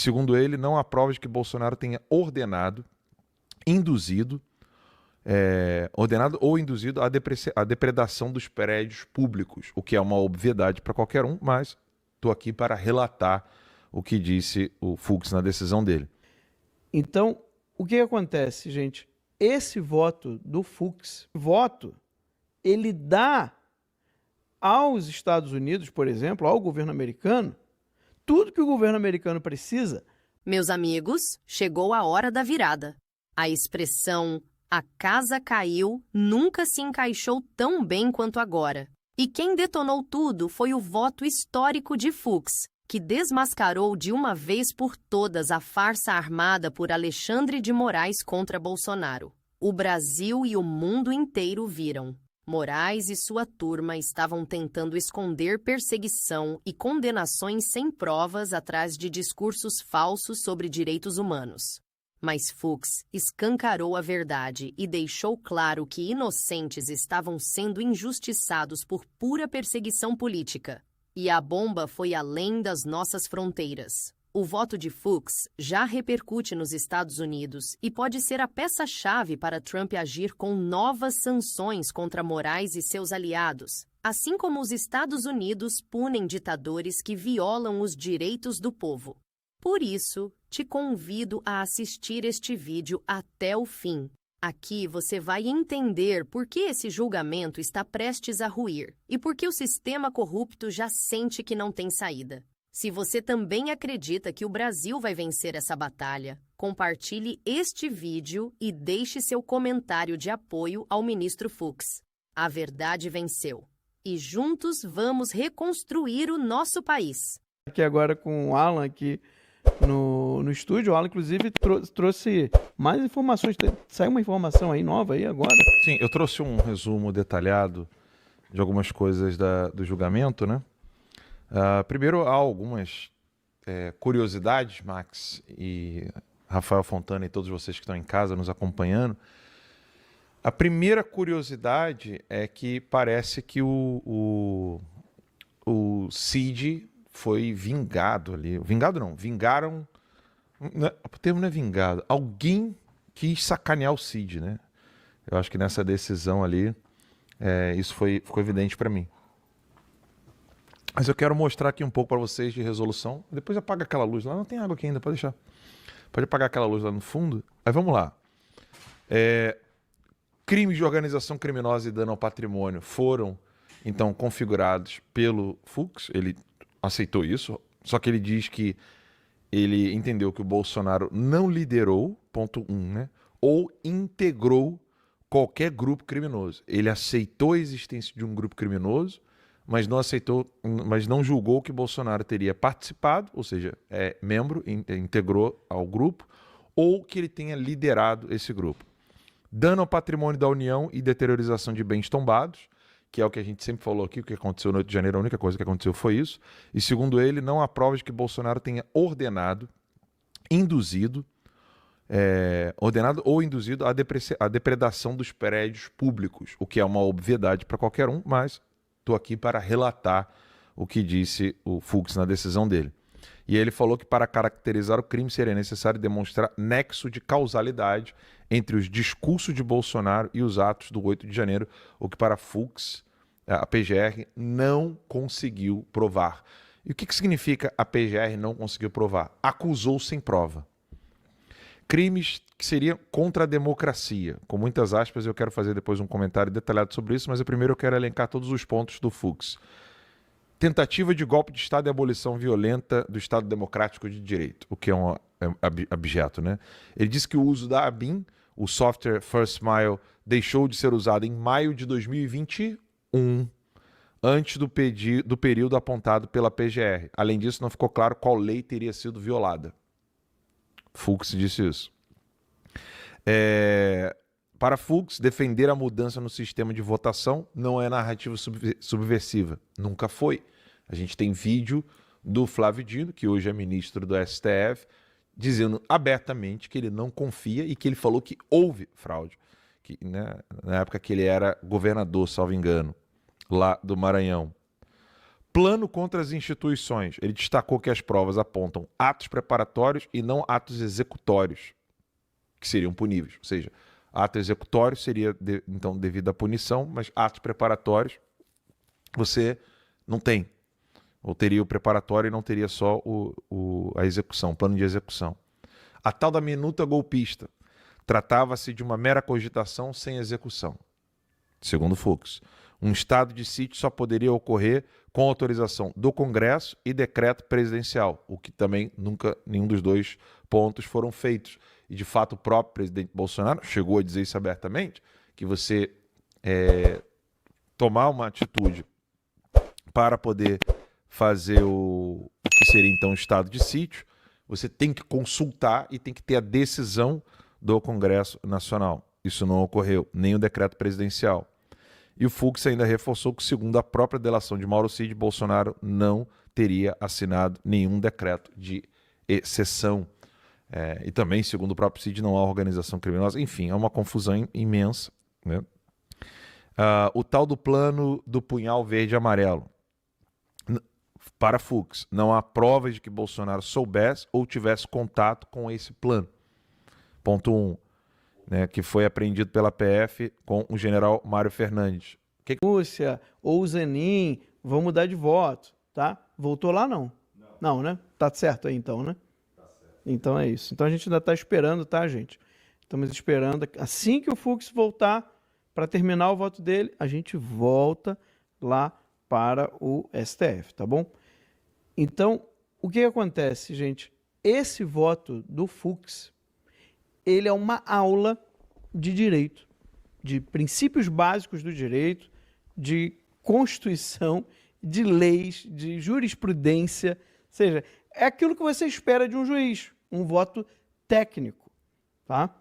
Segundo ele, não há provas de que Bolsonaro tenha ordenado ou induzido a depredação dos prédios públicos, o que é uma obviedade para qualquer um, mas estou aqui para relatar o que disse o Fux na decisão dele. Então, o que acontece, gente? Esse voto do Fux, ele dá aos Estados Unidos, por exemplo, ao governo americano, tudo que o governo americano precisa. Meus amigos, chegou a hora da virada. A expressão "a casa caiu" nunca se encaixou tão bem quanto agora. E quem detonou tudo foi o voto histórico de Fux, que desmascarou de uma vez por todas a farsa armada por Alexandre de Moraes contra Bolsonaro. O Brasil e o mundo inteiro viram. Moraes e sua turma estavam tentando esconder perseguição e condenações sem provas atrás de discursos falsos sobre direitos humanos. Mas Fux escancarou a verdade e deixou claro que inocentes estavam sendo injustiçados por pura perseguição política. E a bomba foi além das nossas fronteiras. O voto de Fux já repercute nos Estados Unidos e pode ser a peça-chave para Trump agir com novas sanções contra Moraes e seus aliados, assim como os Estados Unidos punem ditadores que violam os direitos do povo. Por isso, te convido a assistir este vídeo até o fim. Aqui você vai entender por que esse julgamento está prestes a ruir e por que o sistema corrupto já sente que não tem saída. Se você também acredita que o Brasil vai vencer essa batalha, compartilhe este vídeo e deixe seu comentário de apoio ao ministro Fux. A verdade venceu. E juntos vamos reconstruir o nosso país. Aqui agora com o Alan aqui no estúdio. O Alan, inclusive, trouxe mais informações. Saiu uma informação aí nova aí agora. Sim, eu trouxe um resumo detalhado de algumas coisas do julgamento, né? Primeiro, há algumas curiosidades, Max e Rafael Fontana e todos vocês que estão em casa nos acompanhando. A primeira curiosidade é que parece que o Cid foi vingado ali. Vingado não, vingaram... O termo não é vingado. Alguém quis sacanear o Cid, né? Eu acho que nessa decisão ali, isso ficou evidente para mim. Mas eu quero mostrar aqui um pouco para vocês de resolução. Depois apaga aquela luz lá. Não tem água aqui ainda, pode deixar. Pode apagar aquela luz lá no fundo. Aí vamos lá. Crimes de organização criminosa e dano ao patrimônio foram, então, configurados pelo Fux. Ele aceitou isso. Só que ele diz que ele entendeu que o Bolsonaro não liderou, ponto 1, né? Ou integrou qualquer grupo criminoso. Ele aceitou a existência de um grupo criminoso, mas não julgou que Bolsonaro teria participado, ou seja, membro, integrou ao grupo, ou que ele tenha liderado esse grupo. Dano ao patrimônio da União e deteriorização de bens tombados, que é o que a gente sempre falou aqui, o que aconteceu no 8 de janeiro, a única coisa que aconteceu foi isso. E segundo ele, não há provas de que Bolsonaro tenha ordenado ou induzido a depredação dos prédios públicos, o que é uma obviedade para qualquer um, mas estou aqui para relatar o que disse o Fux na decisão dele. E ele falou que para caracterizar o crime seria necessário demonstrar nexo de causalidade entre os discursos de Bolsonaro e os atos do 8 de janeiro, o que para Fux, a PGR, não conseguiu provar. E o que significa a PGR não conseguiu provar? Acusou sem prova. Crimes que seriam contra a democracia. Com muitas aspas, eu quero fazer depois um comentário detalhado sobre isso, mas primeiro eu quero elencar todos os pontos do Fux. Tentativa de golpe de Estado e abolição violenta do Estado Democrático de Direito, o que é um abjeto, né? Ele disse que o uso da ABIN, o software First Mile, deixou de ser usado em maio de 2021, antes do período apontado pela PGR. Além disso, não ficou claro qual lei teria sido violada. Fux disse isso. Para Fux, defender a mudança no sistema de votação não é narrativa subversiva. Nunca foi. A gente tem vídeo do Flávio Dino, que hoje é ministro do STF, dizendo abertamente que ele não confia e que ele falou que houve fraude. Que, né, na época que ele era governador, salvo engano, lá do Maranhão. Plano contra as instituições. Ele destacou que as provas apontam atos preparatórios e não atos executórios, que seriam puníveis. Ou seja, ato executório seria, então, devido à punição, mas atos preparatórios você não tem. Ou teria o preparatório e não teria só a execução, o plano de execução. A tal da minuta golpista. Tratava-se de uma mera cogitação sem execução. Segundo Fux, um estado de sítio só poderia ocorrer com autorização do Congresso e decreto presidencial, o que também nunca, nenhum dos dois pontos foram feitos. E, de fato, o próprio presidente Bolsonaro chegou a dizer isso abertamente, que você tomar uma atitude para poder fazer o que seria, então, o estado de sítio, você tem que consultar e tem que ter a decisão do Congresso Nacional. Isso não ocorreu, nem o decreto presidencial. E o Fux ainda reforçou que, segundo a própria delação de Mauro Cid, Bolsonaro não teria assinado nenhum decreto de exceção. E também, segundo o próprio Cid, não há organização criminosa. Enfim, é uma confusão imensa, né? O tal do plano do punhal verde e amarelo. Para Fux, não há provas de que Bolsonaro soubesse ou tivesse contato com esse plano. Ponto 1. Né, que foi apreendido pela PF com o general Mário Fernandes. Rússia ou o Zenin vão mudar de voto, tá? Voltou lá, não? Não, né? Tá certo aí, então, né? Tá certo. Então é isso. Então a gente ainda está esperando, tá, gente? Estamos esperando. Assim que o Fux voltar para terminar o voto dele, a gente volta lá para o STF, tá bom? Então, o que acontece, gente? Esse voto do Fux, ele é uma aula de direito, de princípios básicos do direito, de Constituição, de leis, de jurisprudência. Ou seja, é aquilo que você espera de um juiz, um voto técnico, tá?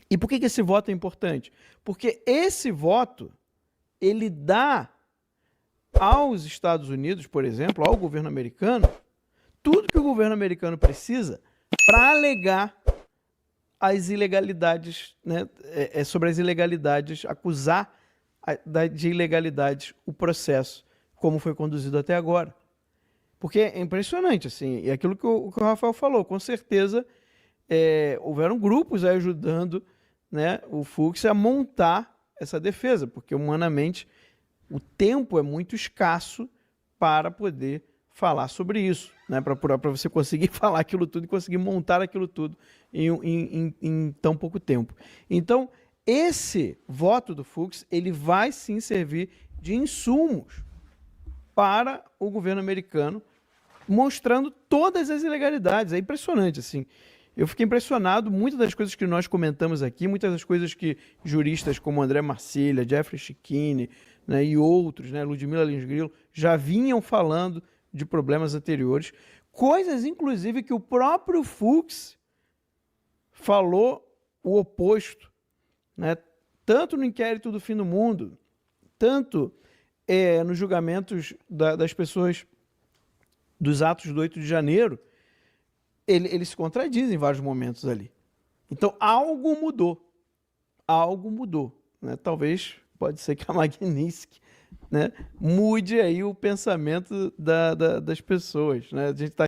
E por que esse voto é importante? Porque esse voto, ele dá aos Estados Unidos, por exemplo, ao governo americano, tudo que o governo americano precisa para alegar as ilegalidades, né, sobre as ilegalidades, acusar de ilegalidades o processo, como foi conduzido até agora. Porque é impressionante, assim, é aquilo que o Rafael falou, com certeza houveram grupos aí ajudando, né, o Fux a montar essa defesa, porque humanamente o tempo é muito escasso para poder falar sobre isso, né? Para você conseguir falar aquilo tudo e conseguir montar aquilo tudo em tão pouco tempo. Então, esse voto do Fux, ele vai sim servir de insumos para o governo americano, mostrando todas as ilegalidades. É impressionante, assim. Eu fiquei impressionado, muitas das coisas que nós comentamos aqui, muitas das coisas que juristas como André Marcilha, Jeffrey Schichini, né, e outros, né, Ludmila Lins Grillo, já vinham falando de problemas anteriores, coisas, inclusive, que o próprio Fux falou o oposto, né? Tanto no inquérito do fim do mundo, tanto nos julgamentos das pessoas dos atos do 8 de janeiro, ele se contradiz em vários momentos ali. Então, algo mudou, né? Talvez, pode ser que a Magnitsky, né, mude aí o pensamento das pessoas, né? A gente tá